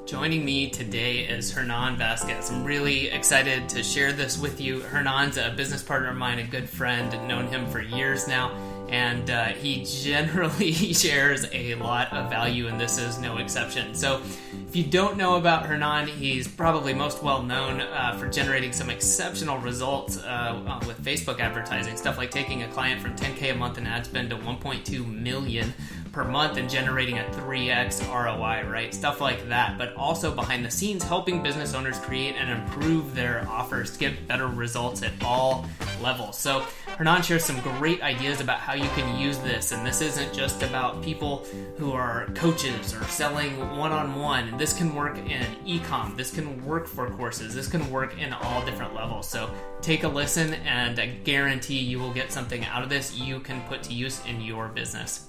Joining me today is Hernan Vazquez. I'm really excited to share this with you. Hernan's a business partner of mine, a good friend, known him for years now, and he generally shares a lot of value, and this is no exception. So if you don't know about Hernan, he's probably most well known for generating some exceptional results with Facebook advertising, stuff like taking a client from 10K a month in ad spend to 1.2 million per month and generating a 3x ROI, right? Stuff like that, but also behind the scenes helping business owners create and improve their offers to get better results at all levels. So Hernan shares some great ideas about how you can use this, and this isn't just about people who are coaches or selling one-on-one. This can work in e-com, this can work for courses, this can work in all different levels. So take a listen, and I guarantee you will get something out of this you can put to use in your business.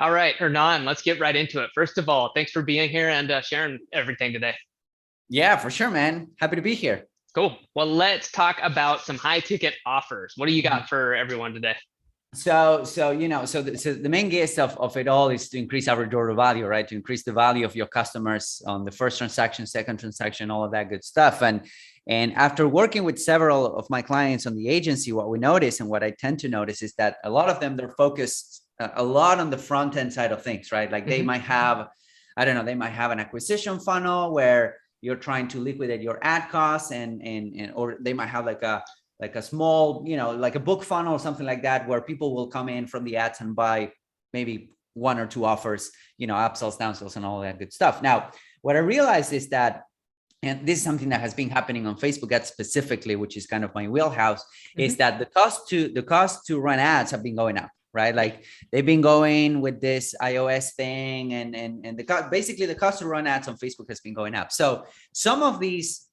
All right, Hernan, let's get right into it. First of all, thanks for being here and sharing everything today. Yeah, for sure, man. Happy to be here. Cool. Well, let's talk about some high ticket offers. What do you got for everyone today? So the main gist of it all is to increase average order value, right? To increase the value of your customers on the first transaction, second transaction, all of that good stuff. And after working with several of my clients on the agency, what we notice and what I tend to notice is that a lot of them, they're focused a lot on the front end side of things, right? Like they might have, they might have an acquisition funnel where you're trying to liquidate your ad costs and or they might have like a small, like a book funnel or something like that, where people will come in from the ads and buy maybe one or two offers, upsells, downsells, and all that good stuff. Now, what I realized is that, and this is something that has been happening on Facebook ads specifically, which is kind of my wheelhouse, is that the cost to run ads have been going up. Right, like they've been going with this iOS thing, and basically the cost to run ads on Facebook has been going up. So some of these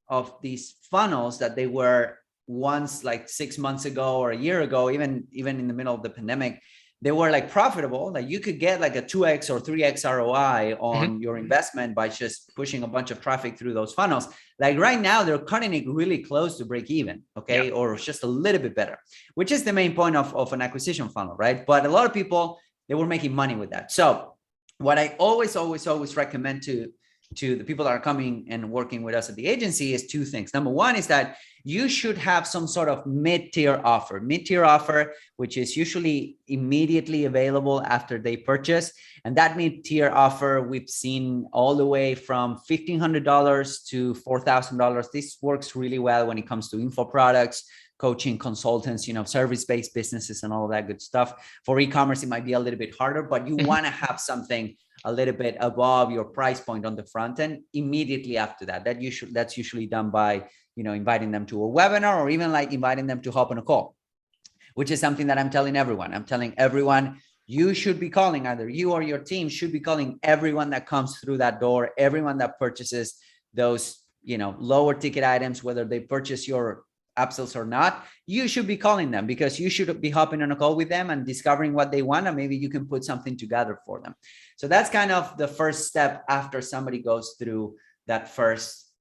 funnels that they were once like 6 months ago or a year ago, even in the middle of the pandemic, they were like profitable. Like you could get like a 2x or 3x ROI on your investment by just pushing a bunch of traffic through those funnels. Like right now, they're cutting it really close to break even, okay? Or just a little bit better, which is the main point of an acquisition funnel, right? But a lot of people, they were making money with that. So what I always recommend to the people that are coming and working with us at the agency is two things. Number one is that you should have some sort of mid-tier offer, which is usually immediately available after they purchase. And that mid-tier offer, we've seen all the way from $1,500 to $4,000. This works really well when it comes to info products, coaching, consultants, service-based businesses and all of that good stuff. For e-commerce, it might be a little bit harder, but you want to have something a little bit above your price point on the front end immediately after that. That's usually done by, inviting them to a webinar or even like inviting them to hop on a call, which is something that I'm telling everyone. I'm telling everyone, you should be calling, either you or your team should be calling everyone that comes through that door, everyone that purchases those, lower ticket items, whether they purchase your upsells or not. You should be calling them because you should be hopping on a call with them and discovering what they want, and maybe you can put something together for them. So that's kind of the first step after somebody goes through that first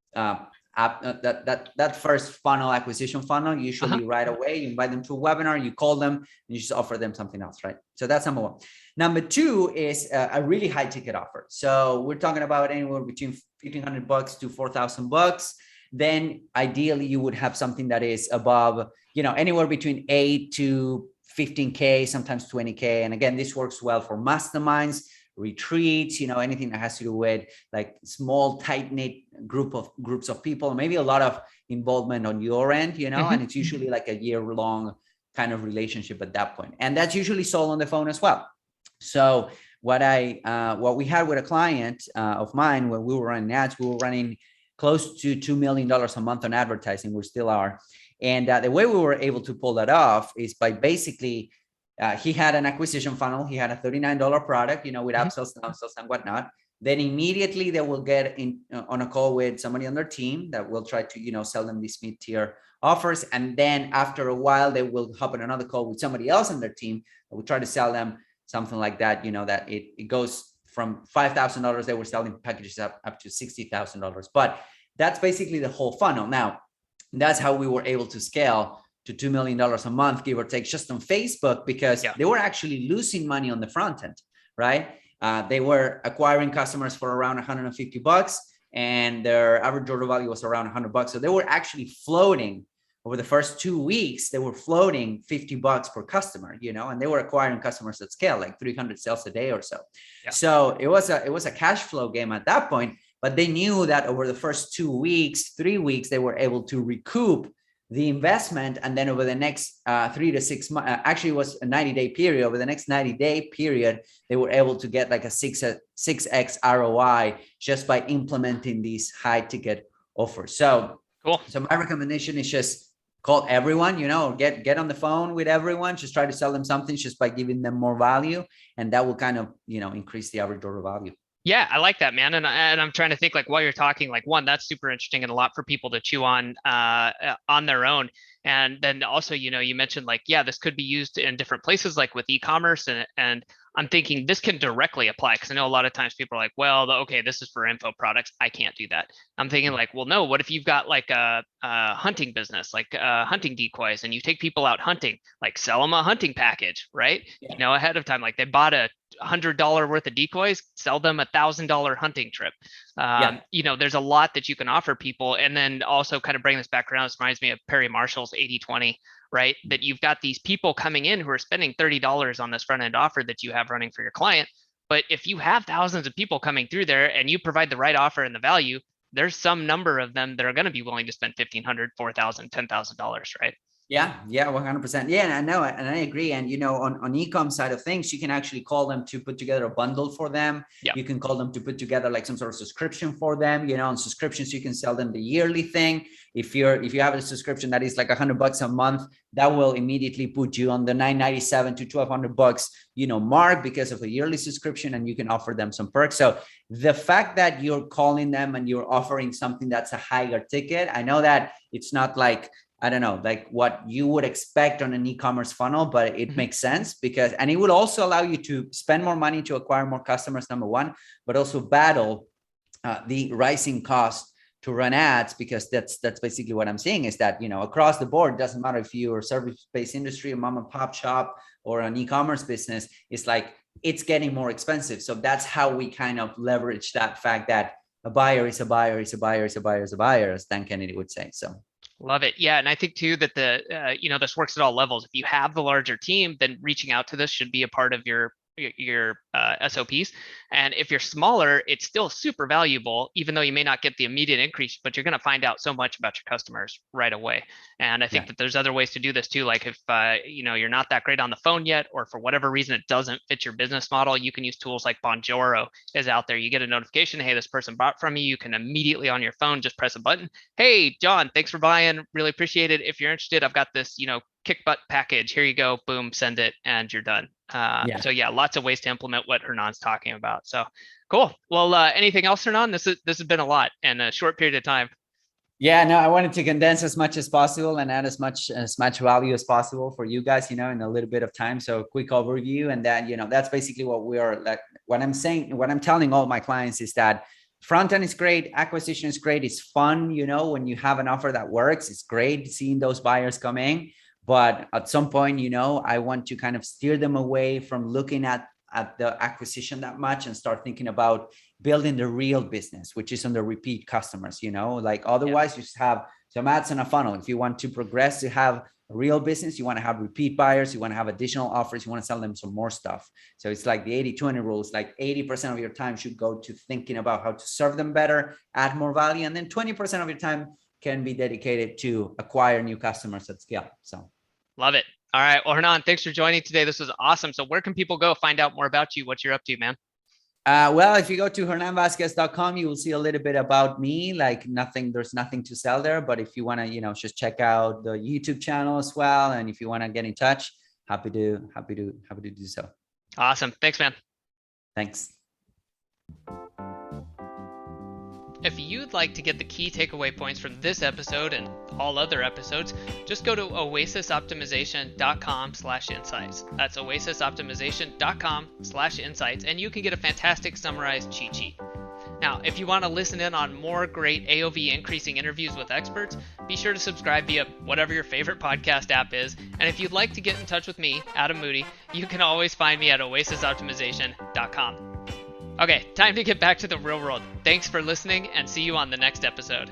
that first funnel, acquisition funnel. Usually right away, you invite them to a webinar, you call them, and you just offer them something else, right? So that's number one. Number two is a really high ticket offer. So we're talking about anywhere between $1,500 to $4,000. Then ideally you would have something that is above, anywhere between 8 to 15K, sometimes 20K. And again, this works well for masterminds, retreats, anything that has to do with like small, tight-knit groups of people, maybe a lot of involvement on your end, and it's usually like a year-long kind of relationship at that point. And that's usually sold on the phone as well. So what we had with a client of mine, when we were running ads, we were running close to $2 million a month on advertising. We still are. And the way we were able to pull that off is by basically, he had an acquisition funnel. He had a $39 product, with upsells, downsells, and whatnot. Then immediately they will get on a call with somebody on their team that will try to, sell them these mid-tier offers. And then after a while, they will hop on another call with somebody else on their team that will try to sell them something like that, that it goes from $5,000, they were selling packages up to $60,000. But that's basically the whole funnel. Now, that's how we were able to scale to $2 million a month, give or take, just on Facebook, because they were actually losing money on the front end, right? They were acquiring customers for around $150, and their average order value was around $100. So they were actually floating over the first 2 weeks. They were floating $50 per customer, and they were acquiring customers at scale, like 300 sales a day or so. Yeah. So it was a cash flow game at that point, but they knew that over the first 2 weeks, 3 weeks, they were able to recoup the investment. And then over the next 3 to 6 months, actually it was a 90-day period. Over the next 90-day period, they were able to get like a 6x ROI just by implementing these high ticket offers. So cool. So my recommendation is just call everyone, get on the phone with everyone, just try to sell them something just by giving them more value. And that will kind of, increase the average order value. Yeah, I like that, man. And I'm trying to think, like, while you're talking, like, one, that's super interesting and a lot for people to chew on their own. And then also, you mentioned like, yeah, this could be used in different places, like with e-commerce. And I'm thinking this can directly apply, because I know a lot of times people are like, well, okay, this is for info products, I can't do that. I'm thinking like, well, no, what if you've got like a hunting business, like hunting decoys, and you take people out hunting, like sell them a hunting package, right? Yeah. Ahead of time, like they bought a $100 worth of decoys, sell them $1,000 hunting trip. There's a lot that you can offer people. And then also kind of bring this back around, this reminds me of Perry Marshall's 80-20, right? That you've got these people coming in who are spending $30 on this front end offer that you have running for your client. But if you have thousands of people coming through there and you provide the right offer and the value, there's some number of them that are going to be willing to spend $1,500, $4,000, $10,000, right? Yeah, 100%. Yeah, and I know, and I agree. And on e-com side of things, you can actually call them to put together a bundle for them. Yep. You can call them to put together like some sort of subscription for them. On subscriptions, you can sell them the yearly thing. If you have a subscription that is like $100 a month, that will immediately put you on the $997 to $1,200 mark because of a yearly subscription, and you can offer them some perks. So the fact that you're calling them and you're offering something that's a higher ticket, I know that it's not like, I don't know, like what you would expect on an e-commerce funnel, but it makes sense and it would also allow you to spend more money to acquire more customers, number one, but also battle the rising cost to run ads, because that's basically what I'm seeing is that, across the board, doesn't matter if you're a service-based industry, a mom and pop shop, or an e-commerce business, it's like, it's getting more expensive. So that's how we kind of leverage that fact that a buyer is a buyer, is a buyer, is a buyer, is a buyer, as Dan Kennedy would say. So. Love it. Yeah. And I think too that this works at all levels. If you have the larger team, then reaching out to this should be a part of your SOPs. And if you're smaller, it's still super valuable, even though you may not get the immediate increase, but you're going to find out so much about your customers right away. And I think that there's other ways to do this too. Like if, you're not that great on the phone yet, or for whatever reason, it doesn't fit your business model, you can use tools like Bonjoro is out there. You get a notification, hey, this person bought from you. You can immediately on your phone, just press a button. Hey, John, thanks for buying. Really appreciate it. If you're interested, I've got this, kick butt package. Here you go. Boom, send it, and you're done. So lots of ways to implement what Hernan's talking about. So cool. Well, anything else, Hernan? This has been a lot in a short period of time. Yeah, no, I wanted to condense as much as possible and add as much value as possible for you guys, in a little bit of time. So quick overview, and that, that's basically what we are like. What I'm saying, what I'm telling all my clients is that front end is great, acquisition is great, it's fun. When you have an offer that works, it's great seeing those buyers come in. But at some point, I want to kind of steer them away from looking at the acquisition that much and start thinking about building the real business, which is on the repeat customers, like otherwise you just have some ads in a funnel. If you want to progress to have a real business, you want to have repeat buyers, you want to have additional offers, you want to sell them some more stuff. So it's like the 80-20 rule. It's like 80% of your time should go to thinking about how to serve them better, add more value. And then 20% of your time can be dedicated to acquire new customers at scale. So. Love it. All right. Well, Hernan, thanks for joining today. This was awesome. So where can people go find out more about you, what you're up to, man? Well, if you go to hernanvazquez.com, you will see a little bit about me, like there's nothing to sell there. But if you want to, just check out the YouTube channel as well. And if you want to get in touch, happy to do so. Awesome. Thanks, man. Thanks. If you'd like to get the key takeaway points from this episode and all other episodes, just go to oasisoptimization.com/insights. That's oasisoptimization.com/insights, and you can get a fantastic summarized cheat sheet. Now, if you want to listen in on more great AOV increasing interviews with experts, be sure to subscribe via whatever your favorite podcast app is. And if you'd like to get in touch with me, Adam Moody, you can always find me at oasisoptimization.com. Okay, time to get back to the real world. Thanks for listening, and see you on the next episode.